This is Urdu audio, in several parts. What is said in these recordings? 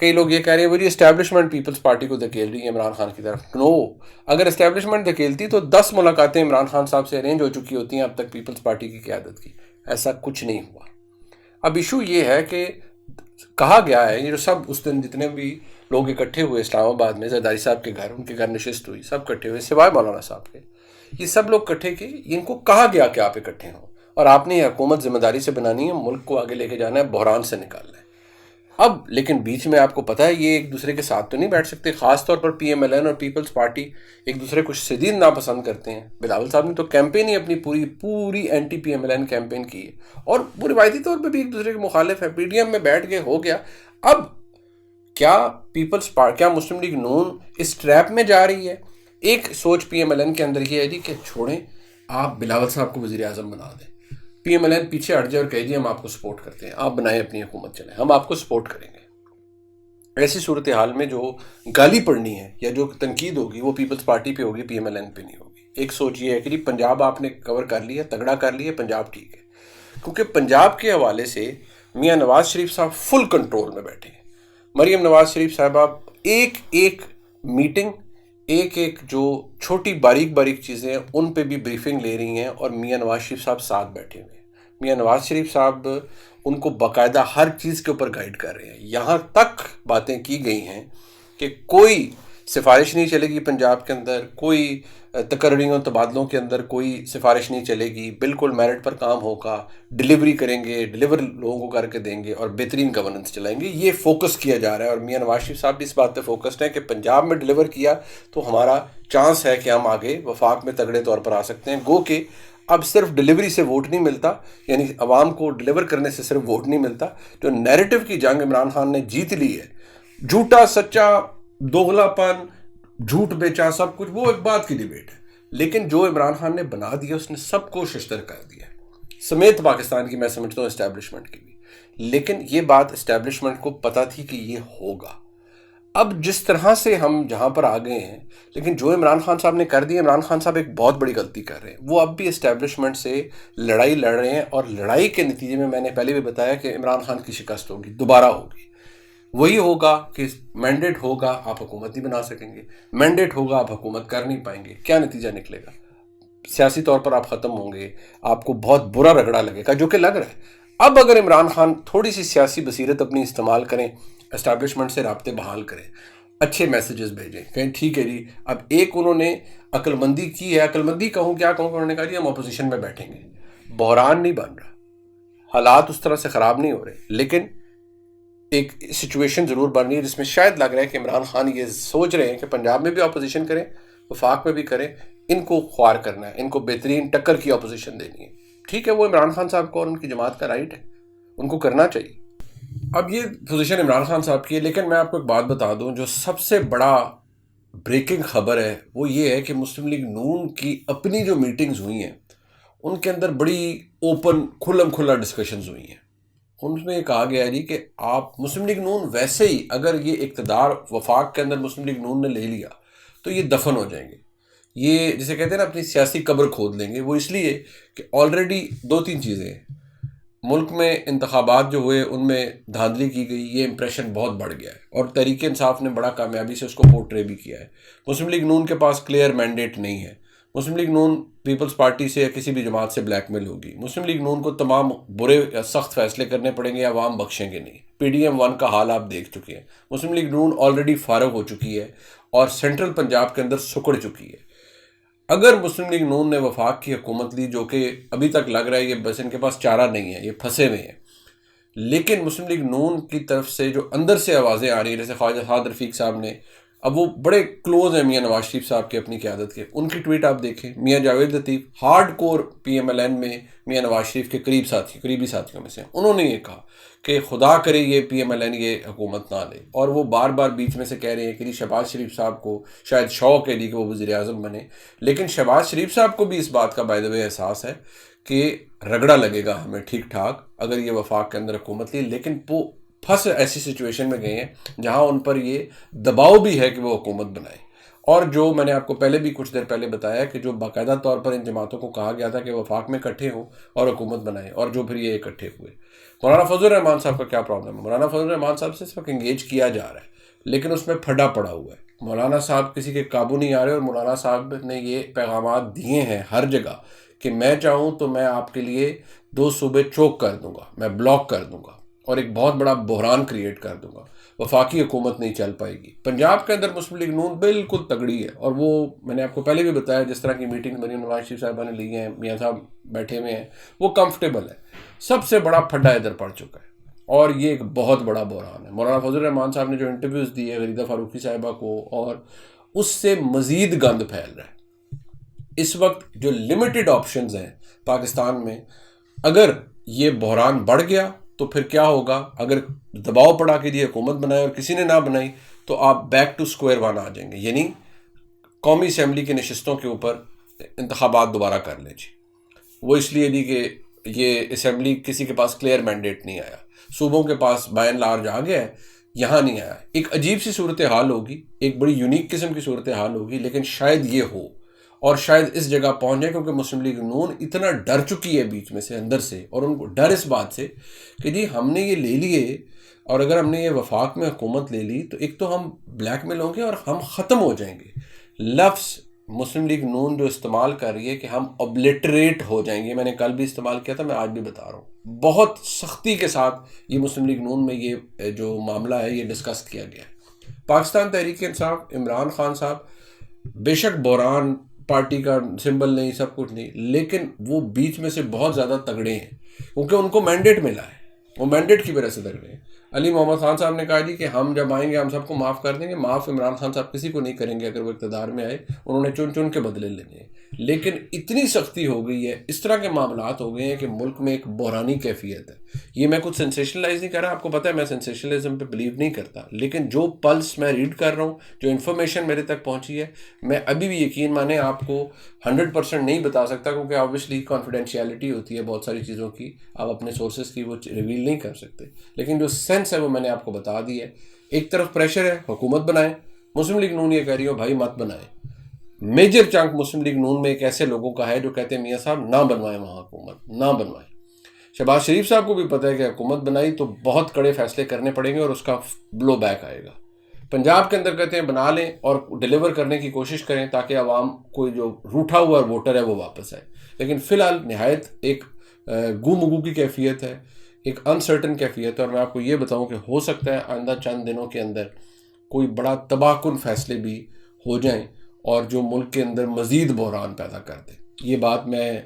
کئی لوگ یہ کہہ رہے ہیں وہ جی اسٹیبلشمنٹ پیپلز پارٹی کو دھکیل رہی ہے عمران خان کی طرف. نو، اگر اسٹیبلشمنٹ دھکیلتی تو 10 ملاقاتیں عمران خان صاحب سے ارینج ہو چکی ہوتی ہیں اب تک پیپلز پارٹی کی قیادت کی. ایسا کچھ نہیں ہوا. اب ایشو یہ ہے کہ کہا گیا ہے، یہ جو سب اس دن جتنے بھی لوگ اکٹھے ہوئے اسلام آباد میں زرداری صاحب کے گھر، ان کے گھر نشست ہوئی، سب اکٹھے ہوئے سوائے مولانا صاحب کے، یہ سب لوگ اکٹھے کہ ان کو کہا گیا کہ آپ اکٹھے ہوں اور آپ نے یہ حکومت ذمہ داری سے بنانی ہے، ملک کو آگے لے کے جانا ہے، بحران سے نکالنا ہے. اب لیکن بیچ میں آپ کو پتہ ہے یہ ایک دوسرے کے ساتھ تو نہیں بیٹھ سکتے. خاص طور پر پی ایم ایل این اور پیپلز پارٹی ایک دوسرے کو شدید ناپسند کرتے ہیں. بلاول صاحب نے تو کیمپین ہی اپنی پوری anti P M L N campaign کی ہے، اور وہ روایتی طور پہ بھی ایک دوسرے کے مخالف ہے. پی ڈی ایم میں بیٹھ کے ہو گیا. اب کیا کیا مسلم لیگ نون اس ٹریپ میں جا رہی ہے؟ ایک سوچ پی ایم ایل این کے اندر یہ ہے جی کہ چھوڑیں، آپ بلاول صاحب کو وزیر اعظم بنا دیں، پی ایم ایل این پیچھے ہٹ جائے اور کہہ دیے ہم آپ کو سپورٹ کرتے ہیں، آپ بنائیں اپنی حکومت چلائیں، ہم آپ کو سپورٹ کریں گے. ایسی صورتحال میں جو گالی پڑنی ہے یا جو تنقید ہوگی وہ پیپلز پارٹی پہ ہوگی، پی ایم ایل این پہ نہیں ہوگی. ایک سوچ یہ ہے کہ جی پنجاب آپ نے کور کر لیا، تگڑا کر لیا، پنجاب ٹھیک ہے. کیونکہ پنجاب کے حوالے سے میاں نواز شریف صاحب فل کنٹرول میں بیٹھے ہیں. مریم نواز شریف صاحبہ ایک ایک میٹنگ، ایک ایک جو چھوٹی باریک چیزیں ہیں ان پہ بھی بریفنگ لے رہی ہیں، اور میاں نواز شریف صاحب ساتھ بیٹھے ہوئے ہیں. میاں نواز شریف صاحب ان کو باقاعدہ ہر چیز کے اوپر گائیڈ کر رہے ہیں. یہاں تک باتیں کی گئی ہیں کہ کوئی سفارش نہیں چلے گی پنجاب کے اندر، کوئی تقرریوں تبادلوں کے اندر کوئی سفارش نہیں چلے گی، بالکل میرٹ پر کام ہوگا، ڈیلیوری کریں گے، ڈیلیور لوگوں کو کر کے دیں گے، اور بہترین گورننس چلائیں گے. یہ فوکس کیا جا رہا ہے، اور میاں نواز شریف صاحب بھی اس بات پہ فوکسڈ ہیں کہ پنجاب میں ڈیلیور کیا تو ہمارا چانس ہے کہ ہم آگے وفاق میں تگڑے طور پر آ سکتے ہیں. گو کہ اب صرف ڈیلیوری سے ووٹ نہیں ملتا، یعنی عوام کو ڈیلیور کرنے سے صرف ووٹ نہیں ملتا. جو نیریٹو کی جنگ عمران خان نے جیت لی ہے، جھوٹا سچا، دوغلا پن، جھوٹ بیچا، سب کچھ وہ ایک بات کی ڈیبیٹ ہے، لیکن جو عمران خان نے بنا دیا اس نے سب کو ششتر کر دیا، سمیت پاکستان کی میں سمجھتا ہوں اسٹیبلشمنٹ کی بھی. لیکن یہ بات اسٹیبلشمنٹ کو پتہ تھی کہ یہ ہوگا. اب جس طرح سے ہم جہاں پر آ گئے ہیں، لیکن جو عمران خان صاحب نے کر دیا، عمران خان صاحب ایک بہت بڑی غلطی کر رہے ہیں. وہ اب بھی اسٹیبلشمنٹ سے لڑائی لڑ رہے ہیں، اور لڑائی کے نتیجے میں نے پہلے بھی بتایا کہ عمران خان کی شکست ہوگی، دوبارہ ہوگی. وہی ہوگا کہ مینڈیٹ ہوگا آپ حکومت نہیں بنا سکیں گے، مینڈیٹ ہوگا آپ حکومت کر نہیں پائیں گے. کیا نتیجہ نکلے گا؟ سیاسی طور پر آپ ختم ہوں گے، آپ کو بہت برا رگڑا لگے گا، جو کہ لگ رہا ہے. اب اگر عمران خان تھوڑی سی سیاسی بصیرت اپنی استعمال کریں، اسٹیبلشمنٹ سے رابطے بحال کریں، اچھے میسیجز بھیجیں، کہیں ٹھیک ہے جی. اب ایک انہوں نے عقل مندی کی ہے، عقل مندی کہوں کیا کہوں، انہوں نے کہا جی ہم اپوزیشن میں بیٹھیں گے. بحران نہیں بن رہا، حالات اس طرح سے خراب نہیں ہو رہے، لیکن ایک سچویشن ضرور بن رہی ہے جس میں شاید لگ رہا ہے کہ عمران خان یہ سوچ رہے ہیں کہ پنجاب میں بھی اپوزیشن کریں، وفاق میں بھی کریں، ان کو خوار کرنا ہے، ان کو بہترین ٹکر کی اپوزیشن دینی ہے. ٹھیک ہے، وہ عمران خان صاحب کو اور ان کی جماعت کا رائٹ ہے، ان کو کرنا چاہیے. اب یہ پوزیشن عمران خان صاحب کی ہے، لیکن میں آپ کو ایک بات بتا دوں، جو سب سے بڑا بریکنگ خبر ہے وہ یہ ہے کہ مسلم لیگ نون کی اپنی جو میٹنگز ہوئی ہیں ان کے اندر بڑی اوپن کھلا ڈسکشنز ہوئی ہیں. ان میں یہ کہا گیا ہے جی کہ آپ مسلم لیگ نون ویسے ہی اگر یہ اقتدار وفاق کے اندر مسلم لیگ نون نے لے لیا تو یہ دفن ہو جائیں گے. یہ جسے کہتے ہیں نا اپنی سیاسی قبر کھود لیں گے. وہ اس لیے کہ آلریڈی 2-3 چیزیں ہیں. ملک میں انتخابات جو ہوئے ان میں دھاندلی کی گئی، یہ امپریشن بہت بڑھ گیا ہے، اور تحریک انصاف نے بڑا کامیابی سے اس کو پورٹرے بھی کیا ہے. مسلم لیگ نون کے پاس کلیئر مینڈیٹ نہیں ہے. مسلم لیگ نون پیپلز پارٹی سے یا کسی بھی جماعت سے بلیک میل ہوگی. مسلم لیگ نون کو تمام برے یا سخت فیصلے کرنے پڑیں گے، عوام بخشیں گے نہیں. پی ڈی ایم 1 کا حال آپ دیکھ چکے ہیں. مسلم لیگ نون آلریڈی فارغ ہو چکی ہے اور سینٹرل پنجاب کے اندر سکڑ چکی ہے. اگر مسلم لیگ نون نے وفاق کی حکومت لی، جو کہ ابھی تک لگ رہا ہے یہ بس ان کے پاس چارہ نہیں ہے، یہ پھنسے ہوئے ہیں، لیکن مسلم لیگ نون کی طرف سے جو اندر سے آوازیں آ رہی ہیں، جیسے خواجہ سعد رفیق صاحب نے، اب وہ بڑے کلوز ہیں میاں نواز شریف صاحب کے اپنی قیادت کے، ان کی ٹویٹ آپ دیکھیں. Mian Javed Latif hard core P M L N میں میاں نواز شریف کے قریبی ساتھیوں میں سے، انہوں نے یہ کہا کہ خدا کرے یہ پی ایم ایل این یہ حکومت نہ لے. اور وہ بار بار بیچ میں سے کہہ رہے ہیں کہ شہباز شریف صاحب کو شاید شوق ہے کہ وہ وزیر اعظم بنے، لیکن شہباز شریف صاحب کو بھی اس بات کا بائی دا وے احساس ہے کہ رگڑا لگے گا ہمیں ٹھیک ٹھاک اگر یہ وفاق کے اندر حکومت لی. لیکن وہ پھنس ایسی سچویشن میں گئے ہیں جہاں ان پر یہ دباؤ بھی ہے کہ وہ حکومت بنائے. اور جو میں نے آپ کو پہلے بھی کچھ دیر پہلے بتایا کہ جو باقاعدہ طور پر ان جماعتوں کو کہا گیا تھا کہ وفاق میں اکٹھے ہوں اور حکومت بنائیں، اور جو پھر یہ اکٹھے ہوئے۔ مولانا فضل الرحمان صاحب کا کیا پرابلم ہے؟ مولانا فضل الرحمان صاحب سے اس وقت انگیج کیا جا رہا ہے، لیکن اس میں پھڈا پڑا ہوا ہے۔ مولانا صاحب کسی کے قابو نہیں آ رہے، اور مولانا صاحب نے یہ پیغامات دیے ہیں ہر جگہ کہ میں چاہوں تو میں آپ کے لیے 2 صوبے چوک کر دوں گا، میں بلاک کر دوں گا اور ایک بہت بڑا بحران کریٹ کر دوں گا، وفاقی حکومت نہیں چل پائے گی۔ پنجاب کے اندر مسلم لیگ نون بالکل تگڑی ہے، اور وہ میں نے آپ کو پہلے بھی بتایا جس طرح کی میٹنگ مریم نواز شریف صاحبہ نے لی ہیں، میاں صاحب بیٹھے ہوئے ہیں، وہ کمفرٹیبل ہے۔ سب سے بڑا پھڈا ادھر پڑ چکا ہے، اور یہ ایک بہت بڑا بحران ہے۔ مولانا فضل الرحمان صاحب نے جو انٹرویوز دیے غریدہ فاروقی صاحبہ کو، اور اس سے مزید گند پھیل رہا ہے۔ اس وقت جو لمیٹڈ آپشنز ہیں پاکستان میں، اگر یہ بحران بڑھ گیا تو پھر کیا ہوگا؟ اگر دباؤ پڑا کے لیے حکومت بنائے اور کسی نے نہ بنائی تو آپ بیک ٹو سکوئر ون آ جائیں گے، یعنی قومی اسمبلی کی نشستوں کے اوپر انتخابات دوبارہ کر لیں جی۔ وہ اس لیے نہیں کہ یہ اسمبلی کسی کے پاس کلیئر مینڈیٹ نہیں آیا، صوبوں کے پاس بائی اینڈ لارج آ گیا ہے، یہاں نہیں آیا۔ ایک عجیب سی صورتحال ہوگی، ایک بڑی یونیک قسم کی صورتحال ہوگی، لیکن شاید یہ ہو، اور شاید اس جگہ پہنچ جائے، کیونکہ مسلم لیگ نون اتنا ڈر چکی ہے بیچ میں سے، اندر سے، اور ان کو ڈر اس بات سے کہ جی ہم نے یہ لے لیے، اور اگر ہم نے یہ وفاق میں حکومت لے لی تو ایک تو ہم بلیک میل ہوں گے اور ہم ختم ہو جائیں گے۔ لفظ مسلم لیگ نون جو استعمال کر رہی ہے کہ ہم اوبلیٹریٹ ہو جائیں گے، میں نے کل بھی استعمال کیا تھا، میں آج بھی بتا رہا ہوں، بہت سختی کے ساتھ یہ مسلم لیگ نون میں یہ جو معاملہ ہے یہ ڈسکس کیا گیا ہے۔ پاکستان تحریک انصاف، عمران خان صاحب بے شک بحران پارٹی کا سمبل نہیں، سب کچھ نہیں، لیکن وہ بیچ میں سے بہت زیادہ تگڑے ہیں، کیونکہ ان کو مینڈیٹ ملا ہے، وہ مینڈیٹ کی وجہ سے تگڑے ہیں۔ علی محمد خان صاحب نے کہا جی کہ ہم جب آئیں گے ہم سب کو معاف کر دیں گے۔ معاف عمران خان صاحب کسی کو نہیں کریں گے اگر وہ اقتدار میں آئے، انہوں نے چن چن کے بدلے لینے ہیں، لیکن اتنی سختی ہو گئی ہے، اس طرح کے معاملات ہو گئے ہیں کہ ملک میں ایک بحرانی کیفیت ہے۔ یہ میں کچھ سینسیشنلائز نہیں کر رہا، آپ کو پتہ ہے میں سینسیشنلزم پہ بلیو نہیں کرتا، لیکن جو پلس میں ریڈ کر رہا ہوں، جو انفارمیشن میرے تک پہنچی ہے، میں ابھی بھی یقین مانیں آپ کو 100% نہیں بتا سکتا، کیونکہ آبویسلی کانفیڈینشیلٹی ہوتی ہے بہت ساری چیزوں کی، آپ اپنے سورسز کی وہ ریویل نہیں کر سکتے، لیکن جو سینس ہے وہ میں نے آپ کو بتا دی ہے۔ ایک طرف پریشر ہے حکومت بنائیں، مسلم لیگ نون یہ کہہ رہی ہو بھائی مت بنائیں۔ میجر چنک مسلم لیگ نون میں ایک ایسے لوگوں کا ہے جو کہتے ہیں میاں صاحب نہ بنوائیں وہاں حکومت، نہ بنوائیں۔ شہباز شریف صاحب کو بھی پتہ ہے کہ حکومت بنائی تو بہت کڑے فیصلے کرنے پڑیں گے اور اس کا بلو بیک آئے گا۔ پنجاب کے اندر کہتے ہیں بنا لیں اور ڈیلیور کرنے کی کوشش کریں تاکہ عوام کوئی جو روٹھا ہوا ووٹر ہے وہ واپس آئے، لیکن فی الحال نہایت ایک گو مگو کی کیفیت ہے، ایک انسرٹن کیفیت ہے، اور میں آپ کو یہ بتاؤں کہ ہو سکتا ہے آئندہ چند دنوں کے اندر کوئی بڑا تباہ کن فیصلے بھی ہو جائیں اور جو ملک کے اندر مزید بحران پیدا کر دیں۔ یہ بات میں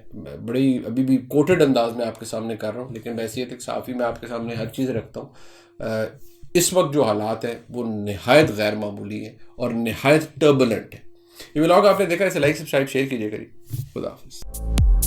بڑی ابھی بھی کوٹڈ انداز میں آپ کے سامنے کر رہا ہوں، لیکن بحیثیت ایک صحافی میں آپ کے سامنے ہر چیز رکھتا ہوں۔ اس وقت جو حالات ہیں وہ نہایت غیر معمولی ہیں اور نہایت ٹربولنٹ ہیں۔ یہ ولاگ آپ نے دیکھا، اسے لائک سبسکرائب شیئر کیجیے گا۔ خدا حافظ۔